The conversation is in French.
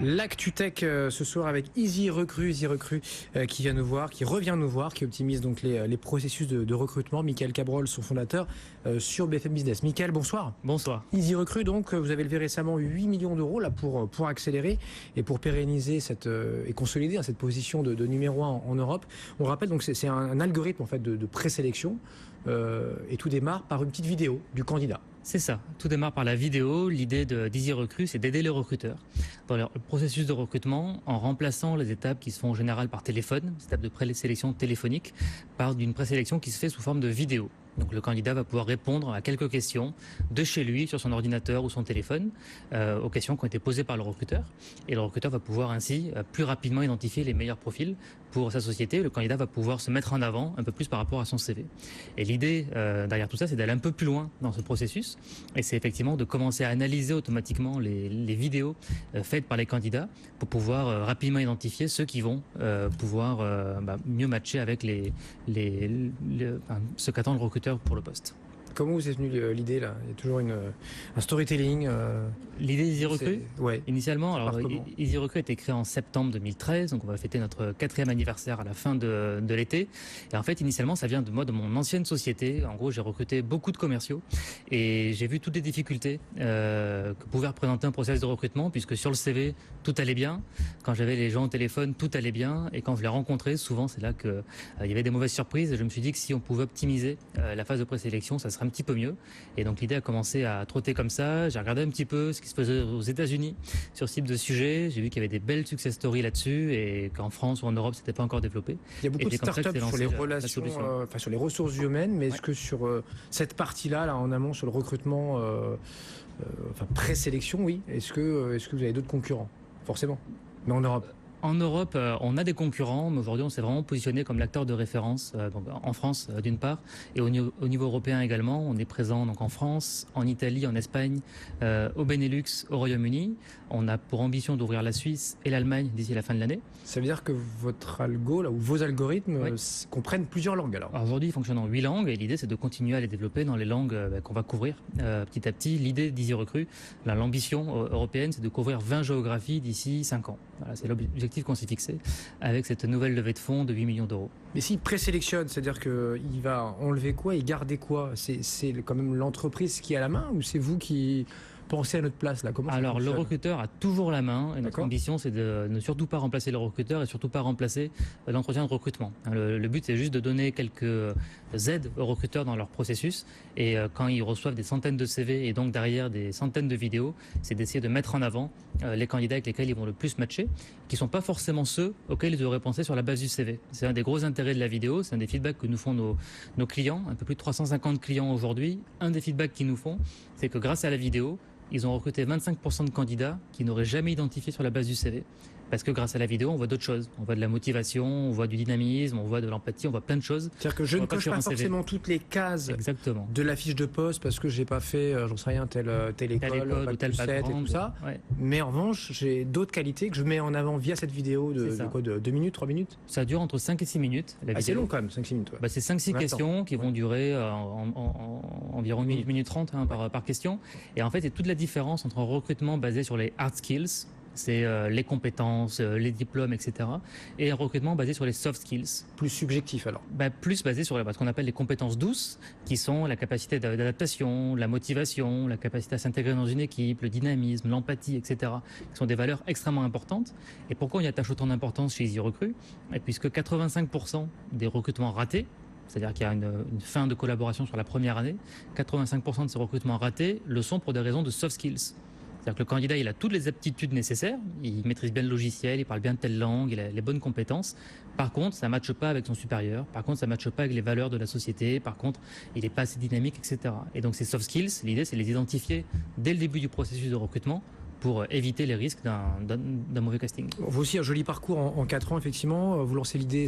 L'actu tech ce soir avec Easy Recruit qui vient nous voir, qui revient nous voir, qui optimise donc les processus de recrutement. Michael Cabrol, son fondateur, sur BFM Business. Michael, bonsoir. Bonsoir. Easy Recruit, donc vous avez levé récemment 8 millions d'euros là pour accélérer et pour pérenniser et consolider cette position de numéro 1 en Europe. On rappelle donc c'est un algorithme en fait de présélection et tout démarre par une petite vidéo du candidat. C'est ça, tout démarre par la vidéo. L'idée d'Easy Recruit, c'est d'aider les recruteurs dans leur processus de recrutement en remplaçant les étapes qui se font en général par téléphone, les étapes de présélection téléphonique, par une présélection qui se fait sous forme de vidéo. Donc le candidat va pouvoir répondre à quelques questions de chez lui, sur son ordinateur ou son téléphone, aux questions qui ont été posées par le recruteur. Et le recruteur va pouvoir ainsi plus rapidement identifier les meilleurs profils pour sa société. Le candidat va pouvoir se mettre en avant un peu plus par rapport à son CV. Et l'idée derrière tout ça, c'est d'aller un peu plus loin dans ce processus. Et c'est effectivement de commencer à analyser automatiquement les vidéos faites par les candidats pour pouvoir rapidement identifier ceux qui vont pouvoir mieux matcher avec ce qu'attend le recruteur pour le poste. Comment vous est venue l'idée là? Il y a toujours un storytelling. L'idée d'Easy Recruit, ouais. Initialement, alors Easy Recruit a été créé en septembre 2013, donc on va fêter notre 4e anniversaire à la fin de l'été. Et en fait, initialement, ça vient de mon ancienne société. En gros, j'ai recruté beaucoup de commerciaux et j'ai vu toutes les difficultés que pouvait représenter un process de recrutement, puisque sur le CV, tout allait bien. Quand j'avais les gens au téléphone, tout allait bien. Et quand je les rencontrais, souvent, c'est là qu'il y avait des mauvaises surprises. Et je me suis dit que si on pouvait optimiser la phase de présélection, ça serait un petit peu mieux. Et donc l'idée a commencé à trotter comme ça. J'ai regardé un petit peu ce qui se faisait aux États-Unis sur ce type de sujet. J'ai vu qu'il y avait des belles success stories là-dessus et qu'en France ou en Europe, c'était pas encore développé. Il y a beaucoup de startups sur les relations, sur les ressources humaines, mais est-ce que sur cette partie-là, en amont, sur le recrutement, présélection, oui. Est-ce que vous avez d'autres concurrents? Forcément. Mais en Europe. En Europe, on a des concurrents, mais aujourd'hui, on s'est vraiment positionné comme l'acteur de référence donc en France, d'une part, et au niveau européen également. On est présent donc en France, en Italie, en Espagne, au Benelux, au Royaume-Uni. On a pour ambition d'ouvrir la Suisse et l'Allemagne d'ici la fin de l'année. Ça veut dire que votre algo, là, ou vos algorithmes comprennent plusieurs langues alors? Aujourd'hui, ils fonctionnent en 8 langues et l'idée, c'est de continuer à les développer dans les langues qu'on va couvrir petit à petit. L'idée d'Easy Recruit, l'ambition européenne, c'est de couvrir 20 géographies d'ici 5 ans. Voilà, c'est l'objectif qu'on s'est fixé avec cette nouvelle levée de fonds de 8 millions d'euros. Mais s'il présélectionne, c'est-à-dire qu'il va enlever quoi et garder quoi? C'est quand même l'entreprise qui a la main ou c'est vous qui pensez à notre place là? Comment Alors le recruteur a toujours la main et notre ambition c'est de ne surtout pas remplacer le recruteur et surtout pas remplacer l'entretien de recrutement. Le but c'est juste de donner quelques aides aux recruteurs dans leur processus et quand ils reçoivent des centaines de CV et donc derrière des centaines de vidéos, c'est d'essayer de mettre en avant les candidats avec lesquels ils vont le plus matcher, qui sont pas forcément ceux auxquels ils devraient penser sur la base du CV. C'est un des gros intérêts de la vidéo, c'est un des feedbacks que nous font nos clients, un peu plus de 350 clients aujourd'hui. Un des feedbacks qu'ils nous font, c'est que grâce à la vidéo, ils ont recruté 25% de candidats qui n'auraient jamais identifié sur la base du CV. Parce que grâce à la vidéo, on voit d'autres choses. On voit de la motivation, on voit du dynamisme, on voit de l'empathie, on voit plein de choses. C'est-à-dire que je ne coche pas forcément toutes les cases de la fiche de poste parce que j'ai pas fait, j'en sais rien, telle école, ou tel background, et tout ça. Ouais. Mais en revanche, j'ai d'autres qualités que je mets en avant via cette vidéo de 2 minutes, 3 minutes. Ça dure entre 5 et 6 minutes. C'est long quand même, 5-6 minutes. Ouais. C'est 5-6 questions qui vont durer environ 1 minute 30 par question. Et en fait, c'est toute la différence entre un recrutement basé sur les hard skills, c'est les compétences, les diplômes, etc. Et un recrutement basé sur les soft skills. Plus subjectif alors? Plus basé sur ce qu'on appelle les compétences douces, qui sont la capacité d'adaptation, la motivation, la capacité à s'intégrer dans une équipe, le dynamisme, l'empathie, etc. qui sont des valeurs extrêmement importantes. Et pourquoi on y attache autant d'importance chez Easy Recruit? Puisque 85% des recrutements ratés, c'est-à-dire qu'il y a une fin de collaboration sur la première année, 85% de ces recrutements ratés le sont pour des raisons de soft skills. C'est-à-dire que le candidat, il a toutes les aptitudes nécessaires, il maîtrise bien le logiciel, il parle bien de telle langue, il a les bonnes compétences. Par contre, ça ne matche pas avec son supérieur, par contre, ça ne matche pas avec les valeurs de la société, par contre, il n'est pas assez dynamique, etc. Et donc ces soft skills, l'idée, c'est de les identifier dès le début du processus de recrutement pour éviter les risques d'un mauvais casting. Vous aussi, un joli parcours en 4 ans, effectivement. Vous lancez l'idée